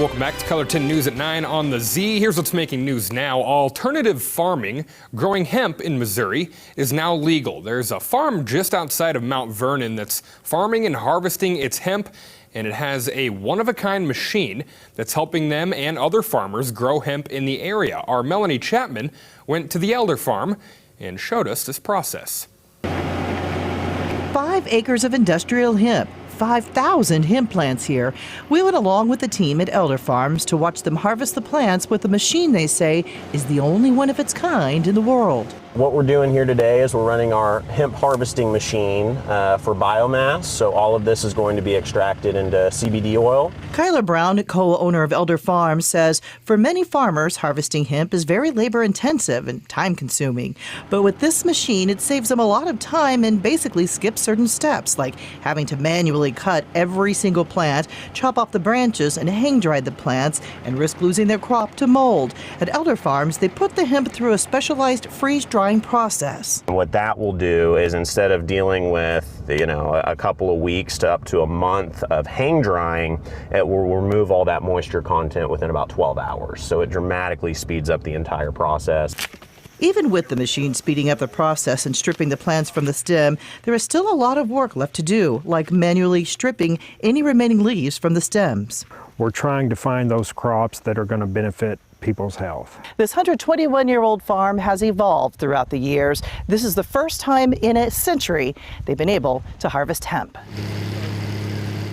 Welcome back to Color 10 News at 9 on the Z. Here's what's making news now. Alternative farming, growing hemp in Missouri, is now legal. There's a farm just outside of Mount Vernon that's farming and harvesting its hemp, and it has a one-of-a-kind machine that's helping them and other farmers grow hemp in the area. Our Melanie Chapman went to the Elder Farm and showed us this process. 5 acres of industrial hemp. 5,000 hemp plants here. We went along with the team at Elder Farms to watch them harvest the plants with a machine they say is the only one of its kind in the world. What we're doing here today is we're running our hemp harvesting machine for biomass. So all of this is going to be extracted into CBD oil. Kyler Brown, co-owner of Elder Farms, says for many farmers, harvesting hemp is very labor-intensive and time-consuming. But with this machine, it saves them a lot of time and basically skips certain steps, like having to manually cut every single plant, chop off the branches, and hang-dry the plants, and risk losing their crop to mold. At Elder Farms, they put the hemp through a specialized freeze-drying process. And what that will do is instead of dealing with, a couple of weeks to up to a month of hang drying, it will remove all that moisture content within about 12 hours. So it dramatically speeds up the entire process. Even with the machine speeding up the process and stripping the plants from the stem, there is still a lot of work left to do, like manually stripping any remaining leaves from the stems. We're trying to find those crops that are going to benefit people's health. This 121-year-old farm has evolved throughout the years. This is the first time in a century they've been able to harvest hemp.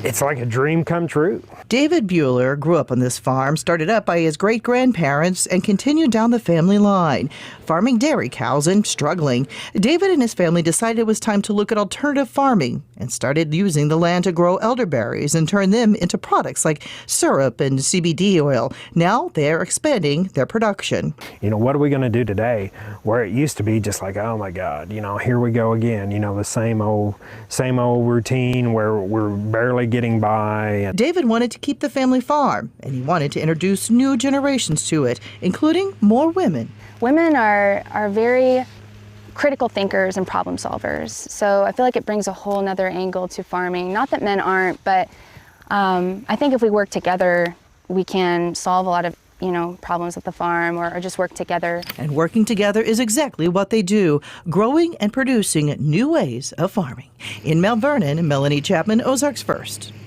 It's like a dream come true. David Bueller grew up on this farm, started up by his great-grandparents, and continued down the family line. Farming dairy cows and struggling, David and his family decided it was time to look at alternative farming and started using the land to grow elderberries and turn them into products like syrup and CBD oil. Now they're expanding their production. What are we going to do today? Where it used to be just like, oh my God, here we go again. The same old routine where we're barely getting by. David wanted to keep the family farm, and he wanted to introduce new generations to it, including more women. Women are very critical thinkers and problem solvers, so I feel like it brings a whole nother angle to farming. Not that men aren't, but I think if we work together, we can solve a lot of problems at the farm or just work together. And working together is exactly what they do, growing and producing new ways of farming. In Mount Vernon, Melanie Chapman, Ozarks First.